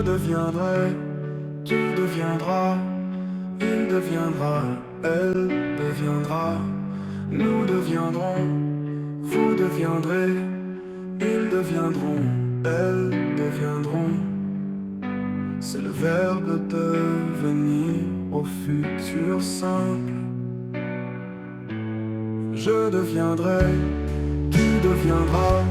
deviendrai, tu deviendras, il deviendra, elle deviendra, nous deviendrons, vous deviendrez, ils deviendront, elles deviendront. C'est le verbe devenir au futur simple. Je deviendrai, tu deviendras.